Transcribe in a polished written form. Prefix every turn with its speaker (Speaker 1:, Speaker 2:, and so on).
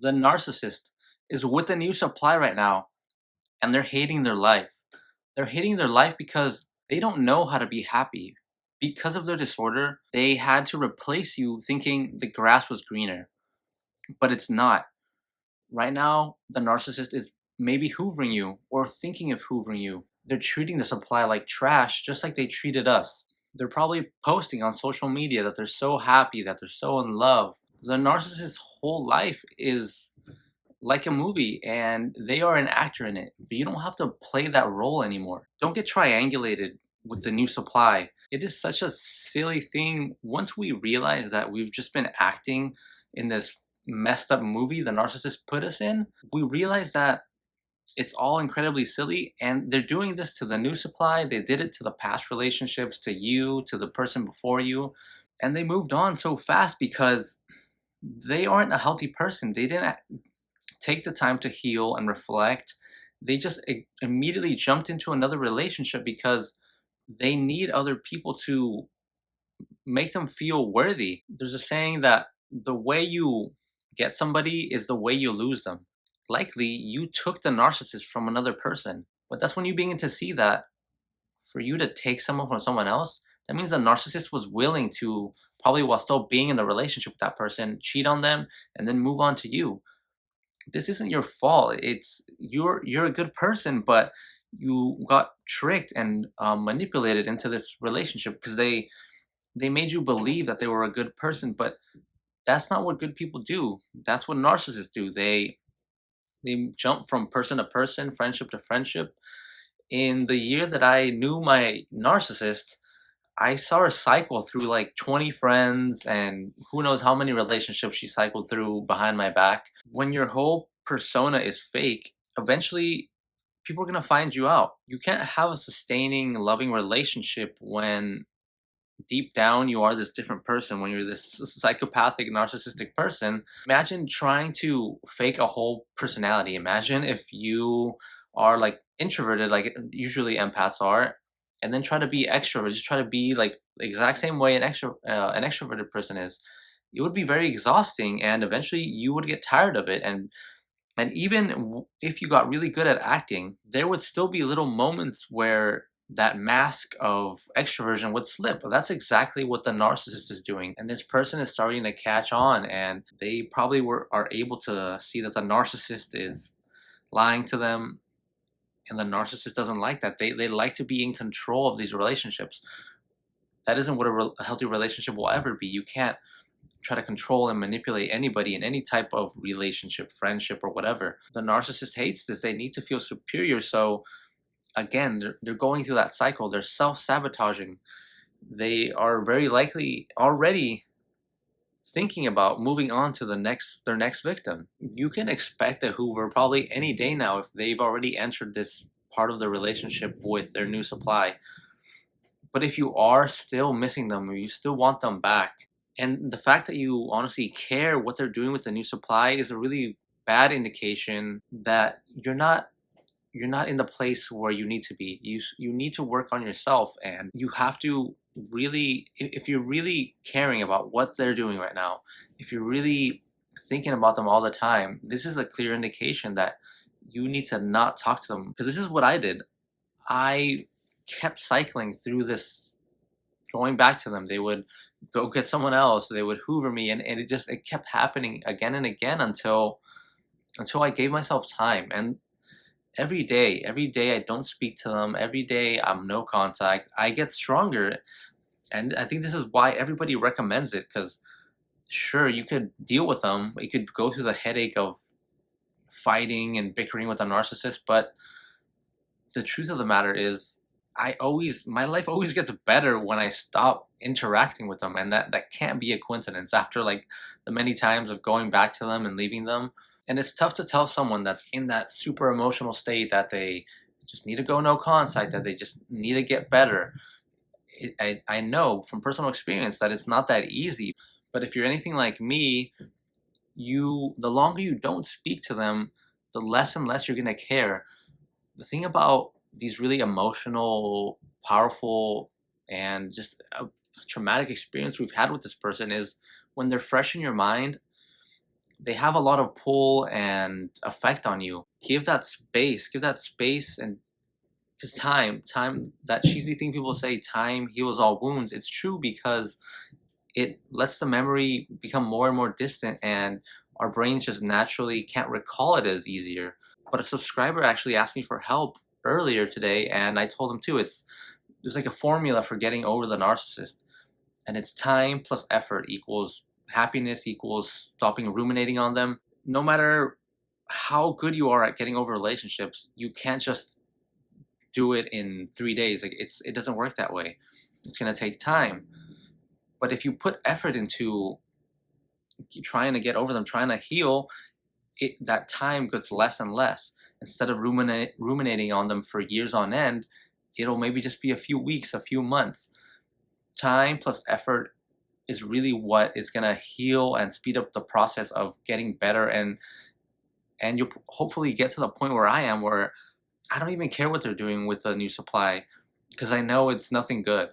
Speaker 1: The narcissist is with the new supply right now and they're hating their life. They're hating their life because they don't know how to be happy. Because of their disorder, they had to replace you thinking the grass was greener, but it's not. Right now, the narcissist is maybe hoovering you or thinking of hoovering you. They're treating the supply like trash, just like they treated us. They're probably posting on social media that they're so happy, that they're so in love. The narcissist's whole life is like a movie and they are an actor in it, but you don't have to play that role anymore. Don't get triangulated with the new supply. It is such a silly thing. Once we realize that we've just been acting in this messed up movie the narcissist put us in, we realize that it's all incredibly silly and they're doing this to the new supply. They did it to the past relationships, to you, to the person before you, and they moved on so fast because they aren't a healthy person. They didn't take the time to heal and reflect. They just immediately jumped into another relationship because they need other people to make them feel worthy. There's a saying that the way you get somebody is the way you lose them. Likely, you took the narcissist from another person, but that's when you begin to see that for you to take someone from someone else, that means the narcissist was willing to, probably while still being in the relationship with that person, cheat on them and then move on to you. This isn't your fault. It's you're a good person, but you got tricked and manipulated into this relationship because they made you believe that they were a good person, but that's not what good people do. That's what narcissists do. They jump from person to person, friendship to friendship. In the year that I knew my narcissist, I saw her cycle through like 20 friends and who knows how many relationships she cycled through behind my back. When your whole persona is fake, eventually people are going to find you out. You can't have a sustaining, loving relationship when deep down you are this different person, when you're this psychopathic, narcissistic person. Imagine trying to fake a whole personality. Imagine if you are like introverted, like usually empaths are, and then try to be extrovert. Just try to be like the exact same way an extroverted person is. It would be very exhausting, and eventually you would get tired of it. And even if you got really good at acting, there would still be little moments where that mask of extroversion would slip. That's exactly what the narcissist is doing. And this person is starting to catch on, and they probably are able to see that the narcissist is lying to them. And the narcissist doesn't like that. They like to be in control of these relationships. That isn't what a healthy relationship will ever be. You can't try to control and manipulate anybody in any type of relationship, friendship, or whatever. The narcissist hates this. They need to feel superior. So again, they're going through that cycle. They're self-sabotaging. They are very likely already thinking about moving on to their next victim. You can expect a Hoover probably any day now if they've already entered this part of the relationship with their new supply. But if you are still missing them or you still want them back, and the fact that you honestly care what they're doing with the new supply is a really bad indication that you're not in the place where you need to be. You need to work on yourself, and you have to really, if you're really caring about what they're doing right now, if you're really thinking about them all the time, this is a clear indication that you need to not talk to them. Because this is what I did. I kept cycling through this, going back to them. They would go get someone else. They would hoover me, and it kept happening again and again until I gave myself time. And every day I don't speak to them. Every day I'm no contact. I get stronger, and I think this is why everybody recommends it. Because sure, you could deal with them. You could go through the headache of fighting and bickering with a narcissist, but the truth of the matter is my life always gets better when I stop interacting with them, and that can't be a coincidence after like the many times of going back to them and leaving them. And it's tough to tell someone that's in that super emotional state that they just need to go no contact, that they just need to get better. I know from personal experience that it's not that easy, but if you're anything like me, the longer you don't speak to them, the less and less you're going to care. The thing about these really emotional, powerful, and just a traumatic experience we've had with this person is when they're fresh in your mind, They have a lot of pull and effect on you. Give that space, and because time, that cheesy thing people say, time heals all wounds. It's true because it lets the memory become more and more distant, and our brains just naturally can't recall it as easier. But a subscriber actually asked me for help earlier today, and I told him too. There's like a formula for getting over the narcissist, and it's time plus effort equals happiness equals stopping ruminating on them. No matter how good you are at getting over relationships, you can't just do it in 3 days. Like it doesn't work that way. It's gonna take time. But if you put effort into trying to get over them, trying to heal, that time gets less and less. Instead of ruminating on them for years on end, it'll maybe just be a few weeks, a few months. Time plus effort is really what is going to heal and speed up the process of getting better, and you'll hopefully get to the point where I am, where I don't even care what they're doing with the new supply because I know it's nothing good.